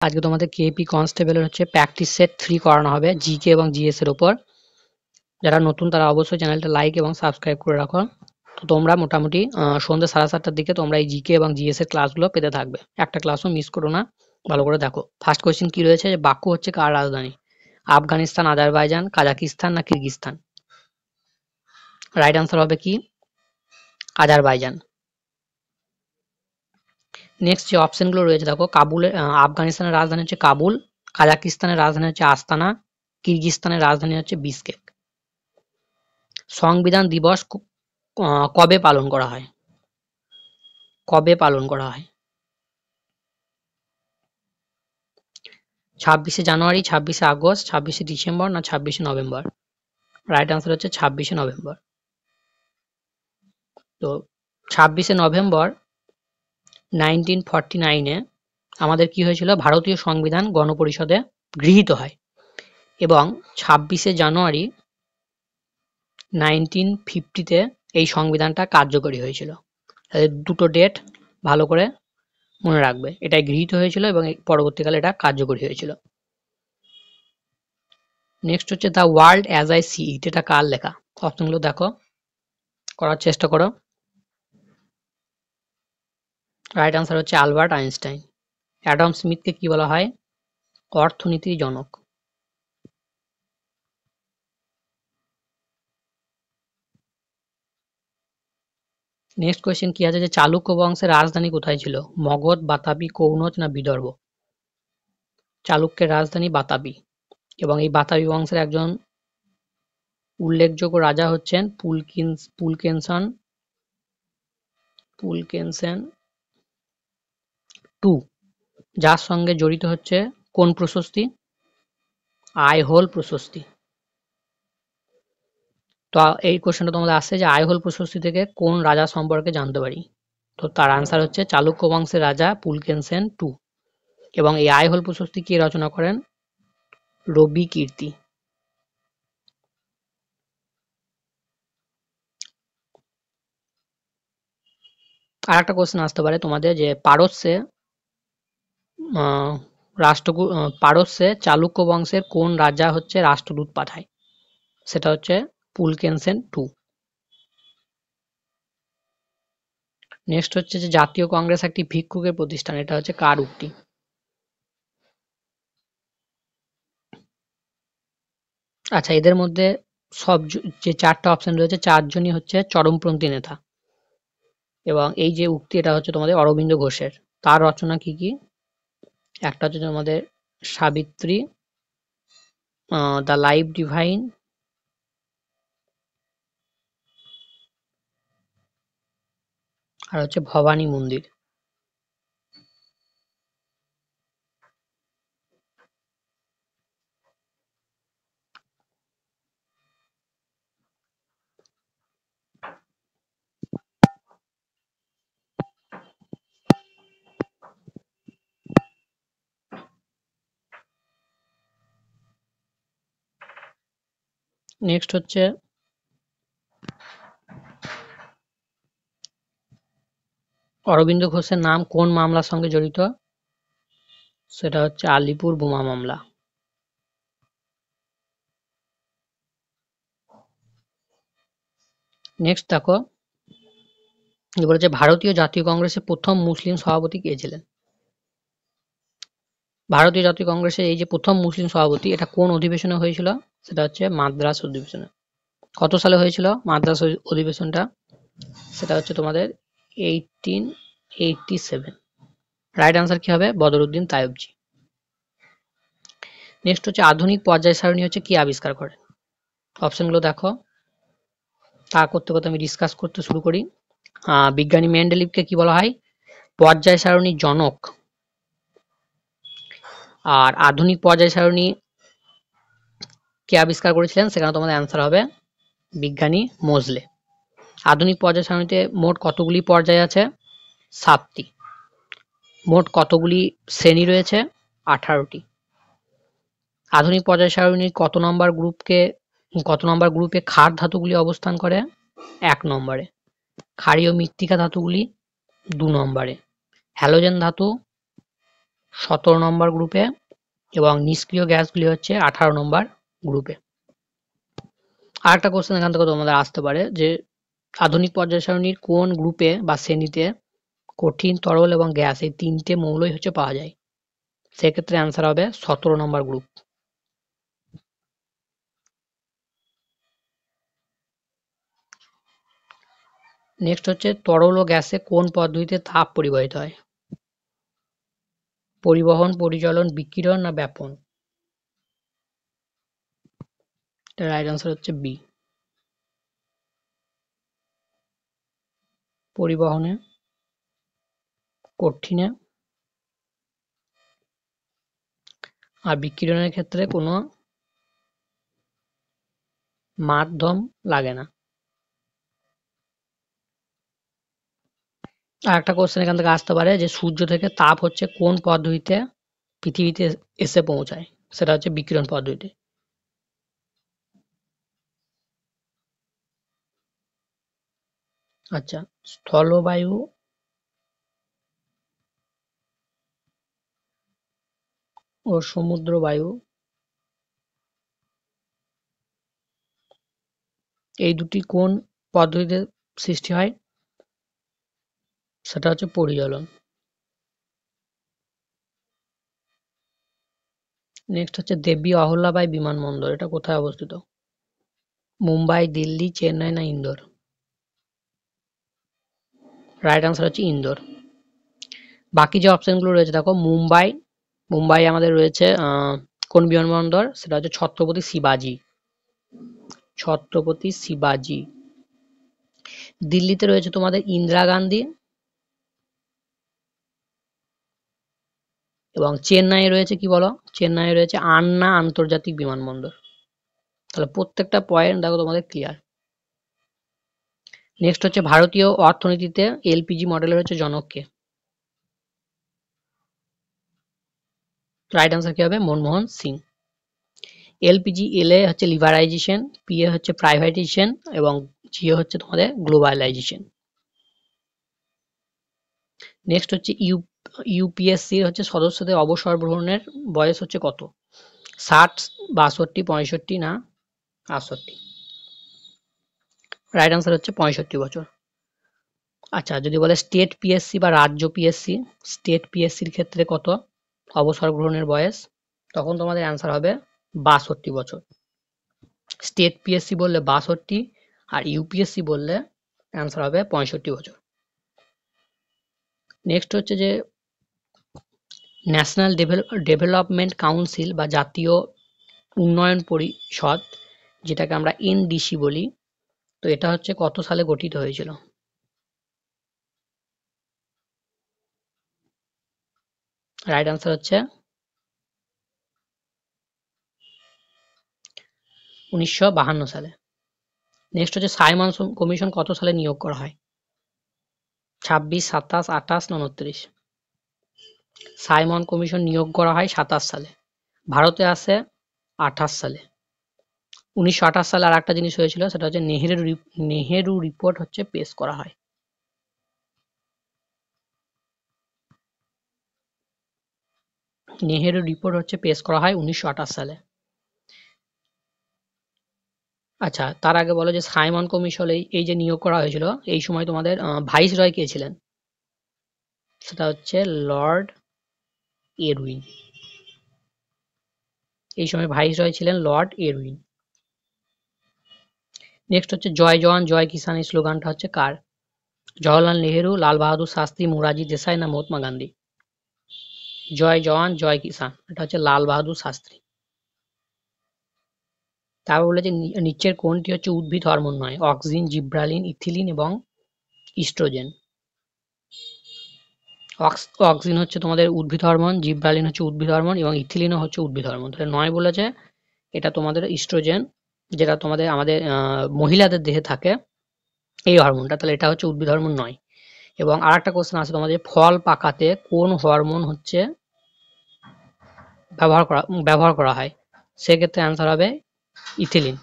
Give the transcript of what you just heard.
আজকে তোমাদের কেপি কনস্টেবলের হচ্ছে প্র্যাকটিস সেট 3 করানো হবে জিকে এবং জিএস এর উপর। যারা নতুন তারা অবশ্যই চ্যানেলটা লাইক এবং সাবস্ক্রাইব করে রাখো। তো তোমরা মোটামুটি সন্ধ্যে 7:30টার দিকে তোমরা এই জিকে এবং জিএস এর ক্লাসগুলো পেতে থাকবে। একটা ক্লাসও মিস করো না, ভালো করে দেখো। ফার্স্ট কোয়েশ্চেন কি রয়েছে, যে বাকু হচ্ছে কার রাজধানী? আফগানিস্তান, আজারবাইজান, কাজাকিস্তান না কিরগিস্তান? রাইট আনসার হবে কি আজারবাইজান। নেক্সট যে অপশনগুলো রয়েছে দেখো, আফগানিস্তানের রাজধানী হচ্ছে কাবুল, কাজাকিস্তানের রাজধানী হচ্ছে আস্তানা, কিরগিস্তানের রাজধানী হচ্ছে বিশকেক। সংবিধান দিবস কবে পালন করা হয়? কবে পালন করা হয়? 26শে জানুয়ারি, 26শে আগস্ট, 26শে ডিসেম্বর না 26শে নভেম্বর? রাইট আনসার হচ্ছে 26শে নভেম্বর। তো 26শে নভেম্বর 1949-এ আমাদের কি হয়েছিল, ভারতীয় সংবিধান গণপরিষদে গৃহীত হয় এবং 26শে জানুয়ারি 1950-তে এই সংবিধানটা কার্যকরী হয়েছিল। দুটো ডেট ভালো করে মনে রাখবে, এটাই গৃহীত হয়েছিল এবং পরবর্তীকালে এটা কার্যকরী হয়েছিল। নেক্সট হচ্ছে the world as I see it, এটা কার লেখা? অপশনগুলো দেখো, করার চেষ্টা করো। রাইট আনসার হচ্ছে আলবার্ট আইনস্টাইন। অ্যাডাম স্মিথকে কি বলা হয়? অর্থনীতির জনক। নেক্সট কোয়েশ্চেন কি আছে, যে চালুক্য বংশের রাজধানী কোথায় ছিল? মগধ, বাতাবি, কৌনজ না বিদর্ভ? চালুক্যের রাজধানী বাতাবি এবং এই বাতাবি বংশের একজন উল্লেখযোগ্য রাজা হচ্ছেন পুলকেনসেন টু, যার সঙ্গে জড়িত হচ্ছে কোন প্রশস্তি? আইহোল প্রশস্তি। তো এই কোশ্চেনটা তোমাদের আসছে যে আইহোল প্রশস্তি থেকে কোন রাজা সম্পর্কে জানতে পারি? তো তার আনসার হচ্ছে চালুক্য বংশের রাজা পুলকেনসেন টু। এবং এই আইহোল প্রশস্তি কে রচনা করেন? রবি কীর্তি। আর একটা কোশ্চেন আসতে পারে তোমাদের, যে পারস্যে চালুক্য বংশের কোন রাজা হচ্ছে রাষ্ট্রদূত পাঠায়? সেটা হচ্ছে পুলকেনসেন টু। নেক্সট হচ্ছে যে জাতীয় কংগ্রেস একটি ভিক্ষুকের প্রতিষ্ঠান, এটা হচ্ছে কার উক্তি? আচ্ছা, এদের মধ্যে যে 4টা অপশন রয়েছে, 4জনই হচ্ছে চরমপন্থী নেতা। এবং এই যে উক্তি, এটা হচ্ছে তোমাদের অরবিন্দ ঘোষের। তার রচনা কি কি? একটা হচ্ছে তোমাদের সাবিত্রী, দ্য লাইফ ডিভাইন, আর হচ্ছে ভবানী মন্দির। নেক্সট হচ্ছে অরবিন্দ ঘোষের নাম কোন মামলার সঙ্গে জড়িত? সেটা হচ্ছে আলিপুর বোমা মামলা। নেক্সট দেখো, বলেছে ভারতীয় জাতীয় কংগ্রেসের প্রথম মুসলিম সভাপতি কে ছিলেন? ভারতীয় জাতীয় কংগ্রেসের এই যে প্রথম মুসলিম সভাপতি, এটা কোন অধিবেশনে হয়েছিল? সেটা হচ্ছে মাদ্রাস অধিবেশনে। কত সালে হয়েছিল মাদ্রাস অধিবেশনটা? সেটা হচ্ছে তোমাদের 1887। রাইট আনসার কি হবে? বদরুদ্দিন তায়ুবজি। নেক্সট হচ্ছে আধুনিক পর্যায় সারণী হচ্ছে কি আবিষ্কার করেন? অপশনগুলো দেখো, তা করতে করতে আমি ডিসকাস করতে শুরু করি। বিজ্ঞানী মেন্ডেলিভকে কি বলা হয়? পর্যায় সারণীর জনক। আর আধুনিক পর্যায় সারণী কে আবিষ্কার করেছিলেন? সেখানে তোমাদের অ্যান্সার হবে বিজ্ঞানী মোজলে। আধুনিক পর্যায় সারণীতে মোট কতগুলি পর্যায় আছে? 7টি। মোট কতগুলি শ্রেণী রয়েছে? 18টি। আধুনিক পর্যায় সারণীর কত নম্বর গ্রুপে ক্ষার ধাতুগুলি অবস্থান করে? 1 নম্বরে। ক্ষারীয় মৃত্তিকা ধাতুগুলি 2 নম্বরে। হ্যালোজেন ধাতু 17 নম্বর গ্রুপে এবং নিষ্ক্রিয় গ্যাসগুলি হচ্ছে 18 নম্বর গ্রুপে। আরেকটা কোশ্চেন এখান থেকে তোমাদের আসতে পারে যে আধুনিক পর্যায় সারণীর কোন গ্রুপে বা শ্রেণীতে কঠিন, তরল এবং গ্যাস এই তিনটে মৌলই হচ্ছে পাওয়া যায়? সেক্ষেত্রে অ্যান্সার হবে 17 নম্বর গ্রুপ। নেক্সট হচ্ছে তরল ও গ্যাসে কোন পদ্ধতিতে তাপ পরিবাহিত হয়? পরিবহন, পরিচালন, বিকিরণ না ব্যাপন? রাইট অ্যান্সার হচ্ছে বি, পরিবহনে, কঠিনে আর বিকিরণের ক্ষেত্রে কোনো মাধ্যম লাগে না। আর একটা কোশ্চেন এখান থেকে আসতে পারে যে সূর্য থেকে তাপ হচ্ছে কোন পদ্ধতিতে পৃথিবীতে এসে পৌঁছায়? সেটা হচ্ছে বিকিরণ পদ্ধতি। আচ্ছা, স্থলবায়ু ও সমুদ্র বায়ু এই দুটি কোন পদ্ধতিতে সৃষ্টি হয়? সেটা হচ্ছে পরিচালন। নেক্সট হচ্ছে দেবী অহল্যাবাই বিমানবন্দর, এটা কোথায় অবস্থিত? মুম্বাই, দিল্লি, চেন্নাই না ইন্দোর? রাইট আনসার হচ্ছে ইন্দোর। বাকি যে অপশনগুলো রয়েছে দেখো, মুম্বাই আমাদের রয়েছে কোন বিমানবন্দর? সেটা হচ্ছে ছত্রপতি শিবাজি। ছত্রপতি শিবাজি। দিল্লিতে রয়েছে তোমাদের ইন্দিরা গান্ধী এবং চেন্নাইয়ে রয়েছে কি বলো? চেন্নাইয়ে রয়েছে আন্না আন্তর্জাতিক বিমানবন্দর। তাহলে প্রত্যেকটা পয়েন্ট দেখো তোমাদের ক্লিয়ার। নেক্সট হচ্ছে ভারতীয় অর্থনীতিতে এলপিজি মডেলের হচ্ছে জনক কে? রাইট আনসার কি হবে? মনমোহন সিং। এলপিজি এল এ হচ্ছে লিবারাইজেশন, পি এ হচ্ছে প্রাইভেটাইজেশন এবং জি এ হচ্ছে তোমাদের গ্লোবালাইজেশন। নেক্সট হচ্ছে ইউপিএসসির হচ্ছে সদস্যদের অবসর গ্রহণের বয়স হচ্ছে কত? 60, 62, 65 না 68? রাইট আনসার হচ্ছে 65 বছর। আচ্ছা, যদি বলে স্টেট পিএসসি বা রাজ্য পিএসসি, স্টেট পিএসসির ক্ষেত্রে কত অবসর গ্রহণের বয়স? তখন তোমাদের অ্যান্সার হবে 62 বছর। স্টেট পিএসসি বললে 62 আর ইউপিএসসি বললে অ্যান্সার হবে 65 বছর। নেক্সট হচ্ছে যে ন্যাশনাল ডেভেলপমেন্ট কাউন্সিল বা জাতীয় উন্নয়ন পরিষদ, যেটাকে আমরা এনডিসি বলি, তো এটা হচ্ছে কত সালে গঠিত হয়েছিল? রাইট আনসার হচ্ছে 1952 সালে। নেক্সট হচ্ছে সাইমন কমিশন কত সালে নিয়োগ করা হয়? 26, 27, 28 না 29? সাইমন কমিশন নিয়োগ করা হয় 27 সালে। ভারতে আসে 28 সালে। 1928 সালে আর একটা জিনিস হয়েছিল, সেটা হচ্ছে নেহেরু রিপোর্ট হচ্ছে পেশ করা হয়। নেহেরু রিপোর্ট হচ্ছে পেশ করা হয় 1928 সালে। আচ্ছা, তার আগে বলো যে সাইমন কমিশন এই যে নিয়োগ করা হয়েছিল, এই সময় তোমাদের ভাইসরয় কে ছিলেন? সেটা হচ্ছে লর্ড এরউইন। এই সময় ভাইসরয় ছিলেন লর্ড এরউইন। নেক্সট হচ্ছে জয় জওয়ান জয় কিষান এই স্লোগানটা হচ্ছে কার? জওহরলাল নেহেরু, লাল বাহাদুর শাস্ত্রী, মোরারজি দেশাই না মহাত্মা গান্ধী? জয় জওয়ান জয় কিষান, এটা হচ্ছে লাল বাহাদুর শাস্ত্রী। তারপর বলেছে নিচের কোনটি হচ্ছে উদ্ভিদ হরমোন নয়? অক্সিন, জিব্রালিন, ইথিলিন এবং ইস্ট্রোজেন। অক্সিন হচ্ছে তোমাদের উদ্ভিদ হরমোন, জিব্রালিন হচ্ছে উদ্ভিদ হরমোন এবং ইথিলিনও হচ্ছে উদ্ভিদ হরমোন। তাহলে নয় বলেছে, এটা তোমাদের ইস্ট্রোজেন, যেটা তোমাদের আমাদের মহিলাদের দেহে থাকে এই হরমোনটা, তাহলে এটা হচ্ছে উদ্ভিদ হরমোন নয়। এবং আর একটা কোশ্চেন আছে তোমাদের, ফল পাকাতে কোন হরমোন হচ্ছে ব্যবহার করা হয়? সেক্ষেত্রে অ্যান্সার হবে ইথিলিন।